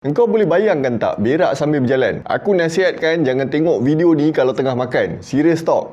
Engkau boleh bayangkan tak berak sambil berjalan? Aku nasihatkan jangan tengok video ni kalau tengah makan. Serius talk.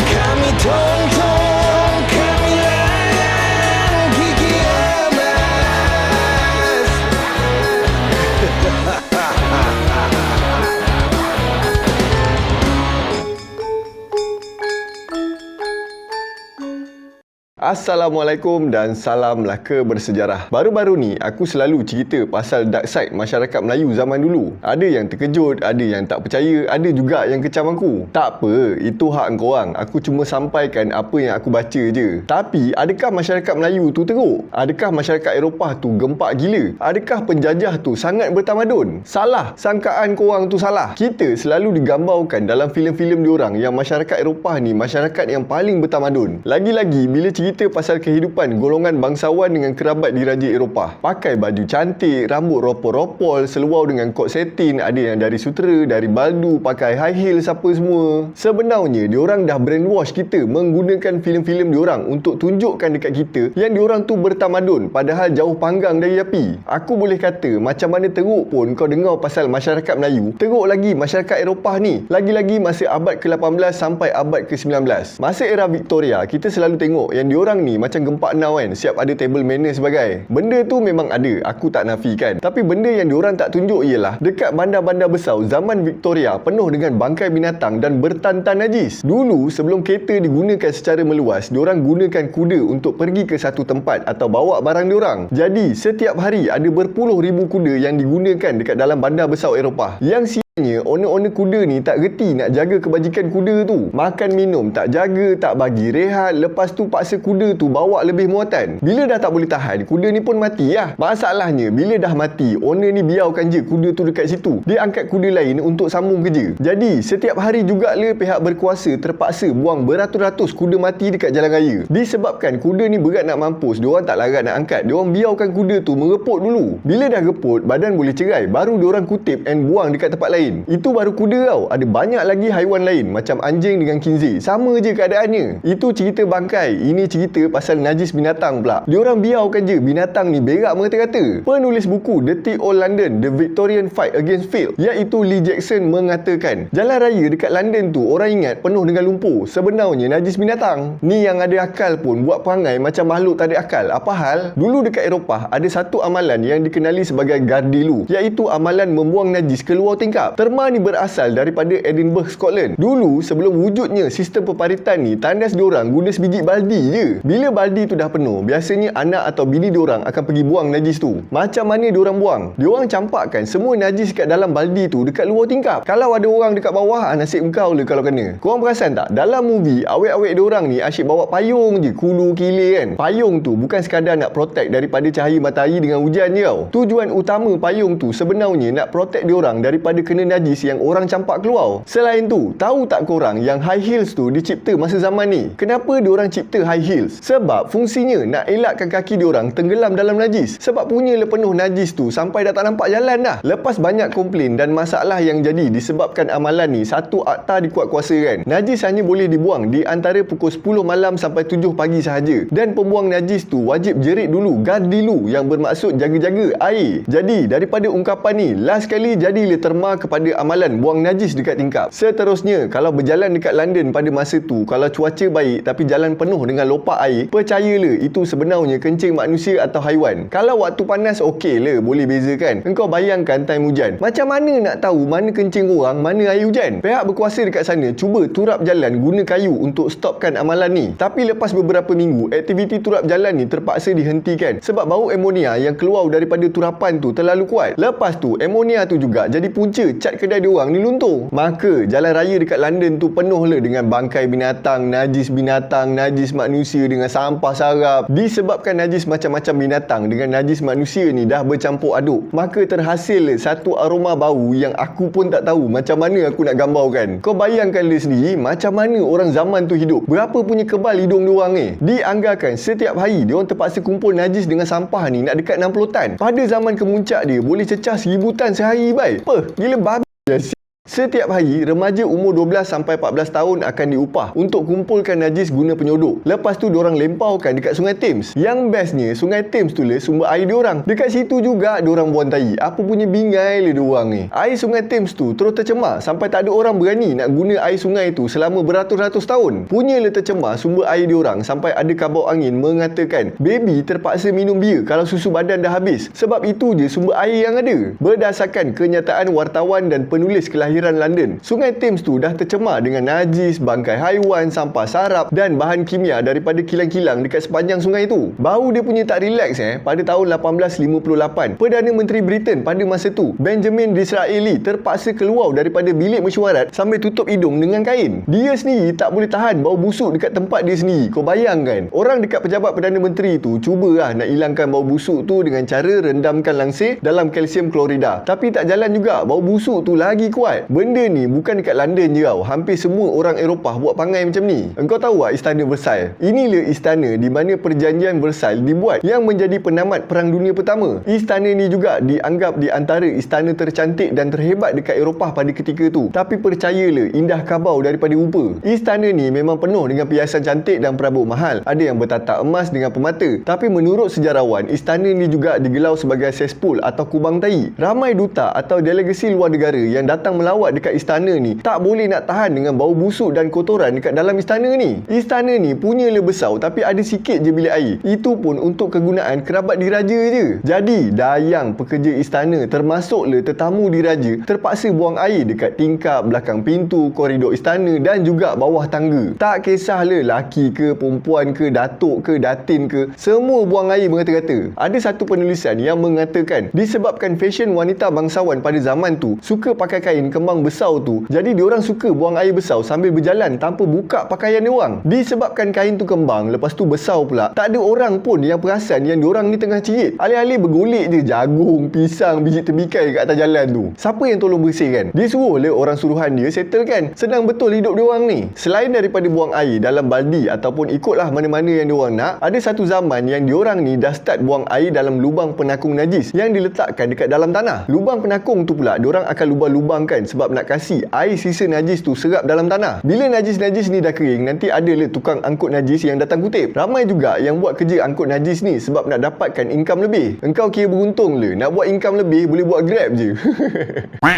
Kami tonton, kami layan gigi emas. Assalamualaikum dan salam laka bersejarah. Baru-baru ni aku selalu cerita pasal dark side masyarakat Melayu zaman dulu. Ada yang terkejut, ada yang tak percaya, ada juga yang kecam aku. Tak apa, itu hak korang. Aku cuma sampaikan apa yang aku baca je. Tapi adakah masyarakat Melayu tu teruk? Adakah masyarakat Eropah tu gempak gila? Adakah penjajah tu sangat bertamadun? Salah, sangkaan korang tu salah. Kita selalu digambarkan dalam filem-filem diorang yang masyarakat Eropah ni masyarakat yang paling bertamadun. Lagi-lagi bila cerita pasal kehidupan golongan bangsawan dengan kerabat di Raja Eropah. Pakai baju cantik, rambut ropol-ropol, seluar dengan kot satin, ada yang dari sutera, dari baldu, pakai high heels apa semua. Sebenarnya diorang dah brainwash kita menggunakan filem-filem diorang untuk tunjukkan dekat kita yang diorang tu bertamadun padahal jauh panggang dari api. Aku boleh kata macam mana teruk pun kau dengar pasal masyarakat Melayu, teruk lagi masyarakat Eropah ni. Lagi-lagi masa abad ke-18 sampai abad ke-19. Masa era Victoria, kita selalu tengok yang diorang ni macam gempak now kan, siap ada table manner sebagai. Benda tu memang ada, aku tak nafikan. Tapi benda yang diorang tak tunjuk ialah dekat bandar-bandar besar zaman Victoria penuh dengan bangkai binatang dan bertantan najis. Dulu sebelum kereta digunakan secara meluas, diorang gunakan kuda untuk pergi ke satu tempat atau bawa barang diorang. Jadi setiap hari ada berpuluh ribu kuda yang digunakan dekat dalam bandar besar Eropah. Yang owner-owner kuda ni tak reti nak jaga kebajikan kuda tu. Makan minum tak jaga, tak bagi rehat, lepas tu paksa kuda tu bawa lebih muatan. Bila dah tak boleh tahan, kuda ni pun mati lah. Masalahnya bila dah mati, owner ni biarkan je kuda tu dekat situ. Dia angkat kuda lain untuk sambung kerja. Jadi setiap hari jugalah pihak berkuasa terpaksa buang beratus-ratus kuda mati dekat jalan raya. Disebabkan kuda ni berat nak mampus, diorang tak larat nak angkat. Diorang biarkan kuda tu mereput dulu. Bila dah reput, badan boleh cerai, baru diorang kutip and buang dekat tempat lain. Itu baru kuda tau. Ada banyak lagi haiwan lain macam anjing dengan kinzir. Sama je keadaannya. Itu cerita bangkai. Ini cerita pasal najis binatang pula. Diorang biarkan je binatang ni berak merata-rata. Penulis buku Dirty Old London, The Victorian Fight Against Filth, iaitu Lee Jackson mengatakan, jalan raya dekat London tu orang ingat penuh dengan lumpur. Sebenarnya najis binatang. Ni yang ada akal pun buat perangai macam makhluk tak ada akal. Apa hal? Dulu dekat Eropah ada satu amalan yang dikenali sebagai Gardilu, iaitu amalan membuang najis keluar tingkap. Terma ni berasal daripada Edinburgh, Scotland. Dulu sebelum wujudnya sistem peparitan ni, tandas diorang guna sebiji baldi je. Bila baldi tu dah penuh, biasanya anak atau bini diorang akan pergi buang najis tu. Macam mana diorang buang? Diorang campakkan semua najis kat dalam baldi tu dekat luar tingkap. Kalau ada orang dekat bawah, nasib engkau lah kalau kena. Korang perasan tak? Dalam movie, awet-awet diorang ni asyik bawa payung je, kulu kilir kan. Payung tu bukan sekadar nak protect daripada cahaya matahari dengan hujan je tau. Tujuan utama payung tu sebenarnya nak protect diorang daripada kena najis yang orang campak keluar. Selain tu, tahu tak korang yang high heels tu dicipta masa zaman ni? Kenapa diorang cipta high heels? Sebab fungsinya nak elakkan kaki diorang tenggelam dalam najis. Sebab punyalah penuh najis tu sampai dah tak nampak jalan dah. Lepas banyak komplain dan masalah yang jadi disebabkan amalan ni satu akta dikuatkuasakan. Najis hanya boleh dibuang di antara pukul 10 malam sampai 7 pagi sahaja. Dan pembuang najis tu wajib jerit dulu Gardilu, yang bermaksud jaga-jaga air. Jadi daripada ungkapan ni, last kali jadilah terma kepada amalan buang najis dekat tingkap. Seterusnya, kalau berjalan dekat London pada masa tu, kalau cuaca baik tapi jalan penuh dengan lopak air, percayalah itu sebenarnya kencing manusia atau haiwan. Kalau waktu panas okey lah, boleh bezakan. Engkau bayangkan time hujan, macam mana nak tahu mana kencing orang, mana air hujan? Pihak berkuasa dekat sana cuba turap jalan guna kayu untuk stopkan amalan ni. Tapi lepas beberapa minggu, aktiviti turap jalan ni terpaksa dihentikan sebab bau amonia yang keluar daripada turapan tu terlalu kuat. Lepas tu, amonia tu juga jadi punca cat kedai diorang ni luntur. Maka jalan raya dekat London tu penuh lah dengan bangkai binatang, najis manusia dengan sampah sarap. Disebabkan najis macam-macam binatang dengan najis manusia ni dah bercampur aduk, maka terhasil satu aroma bau yang aku pun tak tahu macam mana aku nak gambarkan. Kau bayangkan le sendiri macam mana orang zaman tu hidup. Berapa punya kebal hidung diorang ni. Dianggarkan setiap hari diorang terpaksa kumpul najis dengan sampah ni nak dekat 60 tan. Pada zaman kemuncak dia boleh cecah 1000 tan sehari bai. Apa? Gila babi lah. Setiap hari, remaja umur 12 sampai 14 tahun akan diupah untuk kumpulkan najis guna penyodok. Lepas tu diorang lempaukan dekat Sungai Thames. Yang bestnya, Sungai Thames tu lah sumber air diorang. Dekat situ juga diorang buang tai. Apa punya bingai lah diorang ni. Air Sungai Thames tu terus tercemar sampai tak ada orang berani nak guna air sungai tu selama beratus-ratus tahun. Punyalah tercemar sumber air diorang sampai ada kabut angin mengatakan baby terpaksa minum bia kalau susu badan dah habis. Sebab itu je sumber air yang ada. Berdasarkan kenyataan wartawan dan penulis kelahiran London, Sungai Thames tu dah tercemar dengan najis, bangkai haiwan, sampah sarap dan bahan kimia daripada kilang-kilang dekat sepanjang sungai tu. Bau dia punya tak relax pada tahun 1858. Perdana Menteri Britain pada masa tu, Benjamin Disraeli, terpaksa keluar daripada bilik mesyuarat sambil tutup hidung dengan kain. Dia sendiri tak boleh tahan bau busuk dekat tempat dia sendiri. Kau bayangkan, orang dekat pejabat Perdana Menteri tu cubalah nak hilangkan bau busuk tu dengan cara rendamkan langsir dalam kalsium klorida. Tapi tak jalan juga, bau busuk tu lagi kuat. Benda ni bukan dekat London je tau. Hampir semua orang Eropah buat pangai macam ni. Engkau tahu tak Istana Versailles? Inilah istana di mana perjanjian Versailles dibuat yang menjadi penamat Perang Dunia Pertama. Istana ni juga dianggap di antara istana tercantik dan terhebat dekat Eropah pada ketika tu. Tapi percayalah, indah kabau daripada rupa. Istana ni memang penuh dengan perhiasan cantik dan perabot mahal. Ada yang bertatak emas dengan permata. Tapi menurut sejarawan, istana ni juga digelar sebagai cesspool atau kubang tai. Ramai duta atau delegasi luar negara yang datang melawat dekat istana ni tak boleh nak tahan dengan bau busuk dan kotoran dekat dalam istana ni. Istana ni punya le besar tapi ada sikit je bilik air. Itu pun untuk kegunaan kerabat diraja je. Jadi dayang pekerja istana termasuk le tetamu diraja terpaksa buang air dekat tingkap, belakang pintu, koridor istana dan juga bawah tangga. Tak kisah le laki ke, perempuan ke, datuk ke, datin ke, semua buang air mengata-kata. Ada satu penulisan yang mengatakan disebabkan fashion wanita bangsawan pada zaman tu suka pakai kain kembang besar tu, jadi diorang suka buang air besar sambil berjalan tanpa buka pakaian diorang. Disebabkan kain tu kembang, lepas tu besar pula, tak ada orang pun yang perasan yang diorang ni tengah cirit. Alih-alih bergolek je jagung, pisang, biji tembikai kat atas jalan tu. Siapa yang tolong bersihkan? Dia suruh le orang suruhan dia settlekan. Senang betul hidup diorang ni. Selain daripada buang air dalam baldi ataupun ikutlah mana-mana yang diorang nak, ada satu zaman yang diorang ni dah start buang air dalam lubang penakung najis yang diletakkan dekat dalam tanah. Lubang penakung tu pula diorang akan lubang-lubangkan sebab nak kasih air sisa najis tu serap dalam tanah. Bila najis-najis ni dah kering, nanti ada le tukang angkut najis yang datang kutip. Ramai juga yang buat kerja angkut najis ni sebab nak dapatkan income lebih. Engkau kira beruntung le, nak buat income lebih boleh buat Grab je.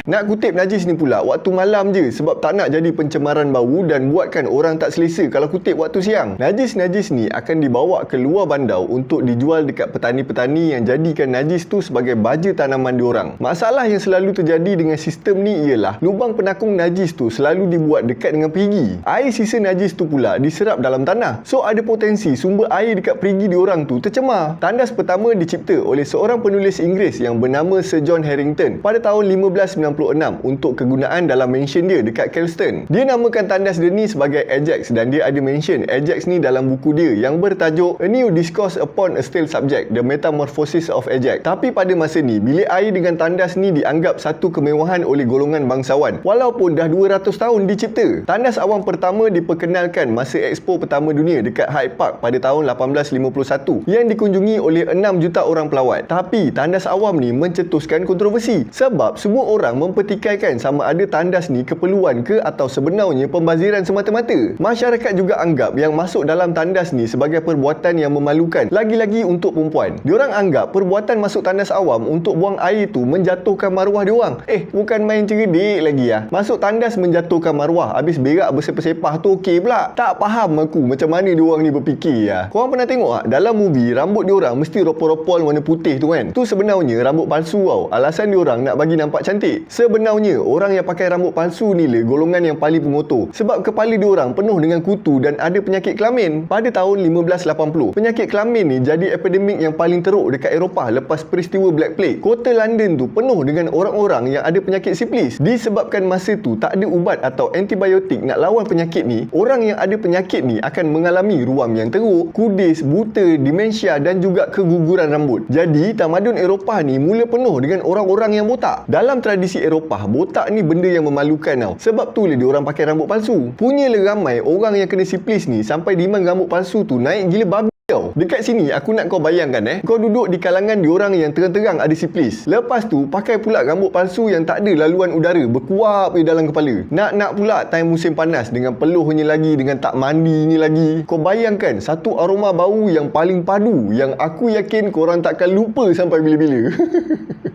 Nak kutip najis ni pula waktu malam je sebab tak nak jadi pencemaran bau dan buatkan orang tak selesa kalau kutip waktu siang. Najis-najis ni akan dibawa ke luar bandar untuk dijual dekat petani-petani yang jadikan najis tu sebagai baja tanaman diorang. Masalah yang selalu terjadi dengan sistem ni ialah lubang penakung najis tu selalu dibuat dekat dengan perigi. Air sisa najis tu pula diserap dalam tanah. So ada potensi sumber air dekat perigi diorang tu tercemar. Tandas pertama dicipta oleh seorang penulis Inggeris yang bernama Sir John Harrington pada tahun 1596 untuk kegunaan dalam mansion dia dekat Kelston. Dia namakan tandas dia ni sebagai Ajax dan dia ada mention Ajax ni dalam buku dia yang bertajuk A New Discourse Upon a Stale Subject, The Metamorphosis of Ajax. Tapi pada masa ni, bilik air dengan tandas ni dianggap satu kemewahan oleh golongan bangsawan walaupun dah 200 tahun dicipta. Tandas awam pertama diperkenalkan masa Expo Pertama Dunia dekat Hyde Park pada tahun 1851 yang dikunjungi oleh 6 juta orang pelawat. Tapi tandas awam ni mencetuskan kontroversi sebab semua orang mempertikaikan sama ada tandas ni keperluan ke atau sebenarnya pembaziran semata-mata. Masyarakat juga anggap yang masuk dalam tandas ni sebagai perbuatan yang memalukan, lagi-lagi untuk perempuan. Diorang anggap perbuatan masuk tandas awam untuk buang air tu menjatuhkan maruah diorang. Bukan main cerdik lagi ya. Masuk tandas menjatuhkan maruah, habis berak bersepah-sepah tu okey pula. Tak faham aku macam mana diorang ni berfikir ya. Korang pernah tengok tak? Dalam movie rambut diorang mesti ropol-ropol warna putih tu kan. Tu sebenarnya rambut palsu tau. Alasan diorang nak bagi nampak cantik. Sebenarnya orang yang pakai rambut palsu ni le golongan yang paling pengotor. Sebab kepala diorang penuh dengan kutu dan ada penyakit kelamin. Pada tahun 1580, penyakit kelamin ni jadi epidemik yang paling teruk dekat Eropah lepas peristiwa Black Plague. Kota London tu penuh dengan orang-orang yang ada penyakit sifilis. Disebabkan masa tu tak ada ubat atau antibiotik nak lawan penyakit ni, orang yang ada penyakit ni akan mengalami ruam yang teruk, kudis, buta, demensia dan juga keguguran rambut. Jadi tamadun Eropah ni mula penuh dengan orang-orang yang botak. Dalam tradisi Eropah, botak ni benda yang memalukan tau. Sebab tu dia orang pakai rambut palsu. Punyalah ramai orang yang kena siplis ni sampai demand rambut palsu tu naik gila babi. Dekat sini aku nak kau bayangkan kau duduk di kalangan diorang yang terang-terang ada siplis. Lepas tu pakai pula rambut palsu yang tak ada laluan udara, berkuap di dalam kepala. Nak pula time musim panas dengan peluhnya lagi, dengan tak mandinya lagi. Kau bayangkan satu aroma bau yang paling padu yang aku yakin korang takkan lupa sampai bila-bila.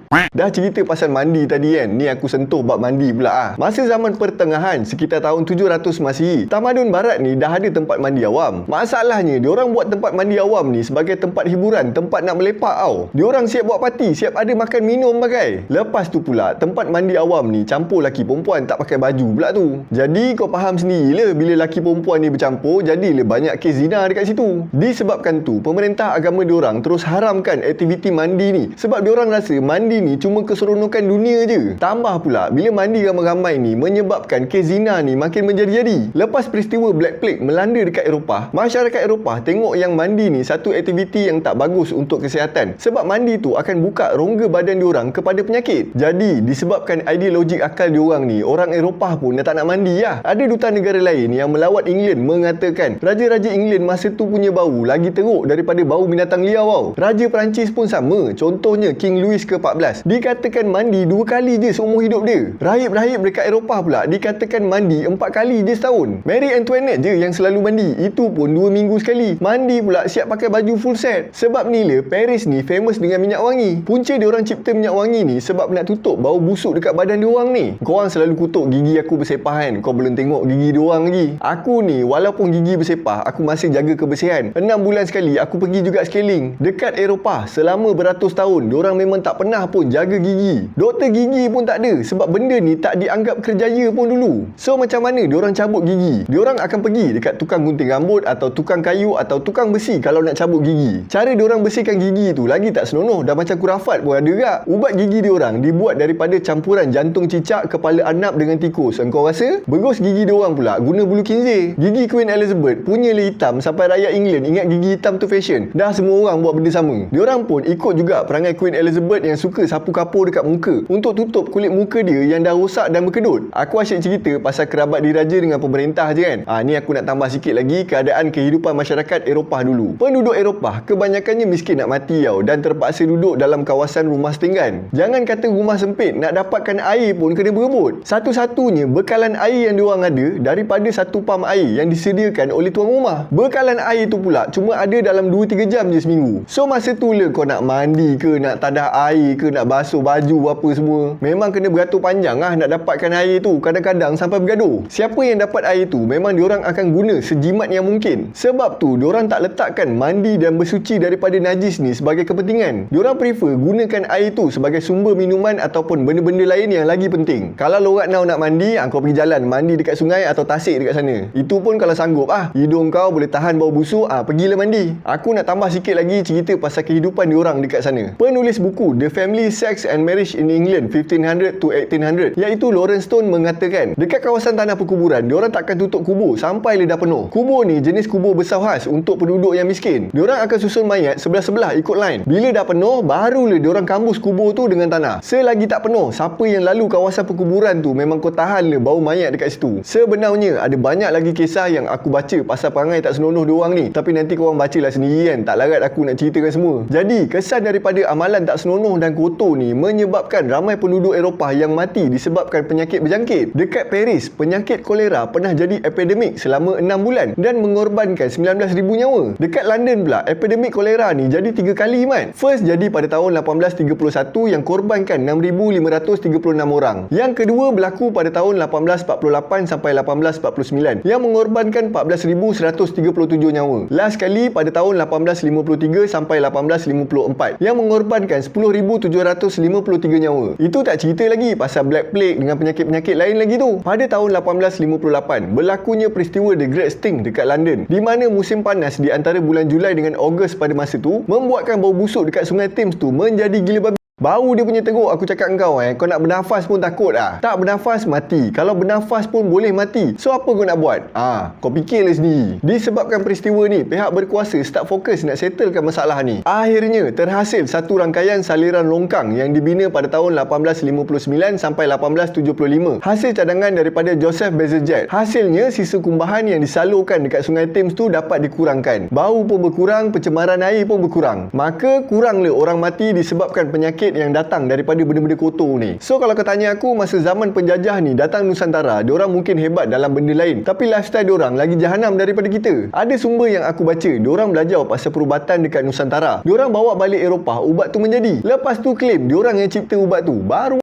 Dah cerita pasal mandi tadi kan, ni aku sentuh bab mandi pula Masa zaman pertengahan sekitar tahun 700 Masihi, tamadun barat ni dah ada tempat mandi awam. Masalahnya diorang buat tempat mandi awam ni sebagai tempat hiburan, tempat nak melepak tau. Diorang siap buat parti, siap ada makan minum bagai. Lepas tu pula tempat mandi awam ni campur laki perempuan tak pakai baju pula tu. Jadi kau faham sendirilah bila laki perempuan ni bercampur, jadilah banyak kes zina dekat situ. Disebabkan tu pemerintah agama diorang terus haramkan aktiviti mandi ni, sebab diorang rasa mandi ni cuma keseronokan dunia je. Tambah pula bila mandi ramai-ramai ni menyebabkan kes zina ni makin menjadi-jadi. Lepas peristiwa Black Plague melanda dekat Eropah, masyarakat Eropah tengok yang mandi ni satu aktiviti yang tak bagus untuk kesihatan, sebab mandi tu akan buka rongga badan diorang kepada penyakit. Jadi disebabkan ideologik akal diorang ni, orang Eropah pun dah tak nak mandi lah. Ada duta negara lain yang melawat England mengatakan Raja-Raja England masa tu punya bau lagi teruk daripada bau binatang liar tau. Raja Perancis pun sama, contohnya King Louis ke-14 dikatakan mandi 2 kali je seumur hidup dia. Rahib-rahib dekat Eropah pula dikatakan mandi 4 kali je setahun. Marie Antoinette je yang selalu mandi, itu pun 2 minggu sekali. Mandi pula siap pakai baju full set. Sebab ni lah Paris ni famous dengan minyak wangi. Punca diorang cipta minyak wangi ni sebab nak tutup bau busuk dekat badan diorang ni. Korang selalu kutuk gigi aku bersepah kan, kau belum tengok gigi diorang lagi. Aku ni walaupun gigi bersepah, aku masih jaga kebersihan. 6 bulan sekali aku pergi juga scaling. Dekat Eropah selama beratus tahun diorang memang tak pernah pun jaga gigi. Doktor gigi pun tak ada sebab benda ni tak dianggap kerjaya pun dulu. So macam mana diorang cabut gigi? Diorang akan pergi dekat tukang gunting rambut atau tukang kayu atau tukang besi kalau nak cabut gigi. Cara diorang bersihkan gigi tu lagi tak senonoh, dah macam kurafat pun ada gak. Ubat gigi diorang dibuat daripada campuran jantung cicak, kepala arnab dengan tikus. Engkau rasa? Berus gigi diorang pula guna bulu kinzir. Gigi Queen Elizabeth punya hitam sampai rakyat England ingat gigi hitam tu fashion. Dah semua orang buat benda sama. Diorang pun ikut juga perangai Queen Elizabeth yang suka sapu kapur dekat muka untuk tutup kulit muka dia yang dah rosak dan berkedut. Aku asyik cerita pasal kerabat diraja dengan pemerintah je kan. Ni aku nak tambah sikit lagi keadaan kehidupan masyarakat Eropah dulu. Penduduk Eropah kebanyakannya miskin nak mati tau, dan terpaksa duduk dalam kawasan rumah setinggan. Jangan kata rumah sempit, nak dapatkan air pun kena berebut. Satu-satunya bekalan air yang diorang ada daripada satu pam air yang disediakan oleh tuan rumah. Bekalan air tu pula cuma ada dalam 2-3 jam je seminggu. So masa tu lah kau nak mandi ke, nak tadah air ke, nak basuh baju apa semua, memang kena beratur panjang nak dapatkan air tu. Kadang-kadang sampai bergaduh. Siapa yang dapat air tu memang diorang akan guna sejimat yang mungkin. Sebab tu diorang tak letakkan mandi dan bersuci daripada najis ni sebagai kepentingan. Diorang prefer gunakan air tu sebagai sumber minuman ataupun benda-benda lain yang lagi penting. Kalau lorat now nak mandi, kau pergi jalan mandi dekat sungai atau tasik dekat sana. Itu pun kalau sanggup hidung kau boleh tahan bau busuk, pergilah mandi. Aku nak tambah sikit lagi cerita pasal kehidupan diorang dekat sana. Penulis buku The Family, Sex and Marriage in England 1500 to 1800 iaitu Lawrence Stone mengatakan dekat kawasan tanah perkuburan diorang takkan tutup kubur sampai dah penuh. Kubur ni jenis kubur besar khas untuk penduduk yang miskin. Diorang akan susun mayat sebelah-sebelah ikut line. Bila dah penuh barulah diorang kambus kubur tu dengan tanah. Selagi tak penuh, siapa yang lalu kawasan perkuburan tu memang kau tahanlah bau mayat dekat situ. Sebenarnya ada banyak lagi kisah yang aku baca pasal perangai tak senonoh diorang ni, tapi nanti korang bacalah sendiri kan, tak larat aku nak ceritakan semua. Jadi kesan daripada amalan tak senonoh dan kotor ni menyebabkan ramai penduduk Eropah yang mati disebabkan penyakit berjangkit. Dekat Paris, penyakit kolera pernah jadi epidemik selama 6 bulan dan mengorbankan 19,000 nyawa. Dekat London pula, epidemik kolera ni jadi 3 kali mat. First jadi pada tahun 1831 yang korbankan 6,536 orang. Yang kedua berlaku pada tahun 1848 sampai 1849 yang mengorbankan 14,137 nyawa. Last kali pada tahun 1853 sampai 1854 yang mengorbankan 10,753 nyawa. Itu tak cerita lagi pasal Black Plague dengan penyakit-penyakit lain lagi tu. Pada tahun 1858 berlakunya peristiwa The Great Sting dekat London, di mana musim panas di antara bulan Julai dengan Ogos pada masa tu membuatkan bau busuk dekat sungai Thames tu menjadi gila babi. Bau dia punya teruk, aku cakap engkau kau nak bernafas pun takut ah. Tak bernafas mati. Kalau bernafas pun boleh mati. So apa kau nak buat? Kau fikirlah sendiri. Disebabkan peristiwa ni, pihak berkuasa start fokus nak settlekan masalah ni. Akhirnya terhasil satu rangkaian saliran longkang yang dibina pada tahun 1859 sampai 1875. Hasil cadangan daripada Joseph Bazalgette. Hasilnya sisa kumbahan yang disalurkan dekat Sungai Thames tu dapat dikurangkan. Bau pun berkurang, pencemaran air pun berkurang. Maka kuranglah orang mati disebabkan penyakit yang datang daripada benda-benda kotor ni. So kalau kau tanya aku, masa zaman penjajah ni datang Nusantara, diorang mungkin hebat dalam benda lain, tapi lifestyle diorang lagi jahanam daripada kita. Ada sumber yang aku baca, diorang belajar pasal perubatan dekat Nusantara. Diorang bawa balik Eropah, ubat tu menjadi. Lepas tu claim diorang yang cipta ubat tu. Baru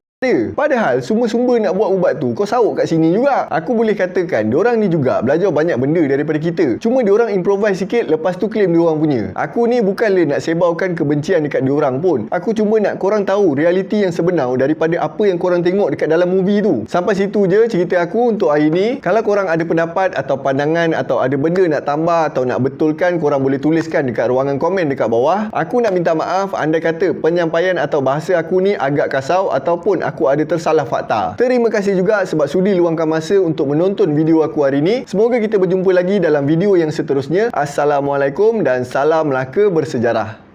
padahal sumber-sumber nak buat ubat tu kau sauk kat sini juga. Aku boleh katakan diorang ni juga belajar banyak benda daripada kita. Cuma diorang improvise sikit, lepas tu claim diorang punya. Aku ni bukanlah nak sebarkan kebencian dekat diorang pun. Aku cuma nak korang tahu realiti yang sebenar daripada apa yang korang tengok dekat dalam movie tu. Sampai situ je cerita aku untuk hari ni. Kalau korang ada pendapat atau pandangan atau ada benda nak tambah atau nak betulkan, korang boleh tuliskan dekat ruangan komen dekat bawah. Aku nak minta maaf andai kata penyampaian atau bahasa aku ni agak kasar ataupun aku ada tersalah fakta. Terima kasih juga sebab sudi luangkan masa untuk menonton video aku hari ni. Semoga kita berjumpa lagi dalam video yang seterusnya. Assalamualaikum dan salam Melaka bersejarah.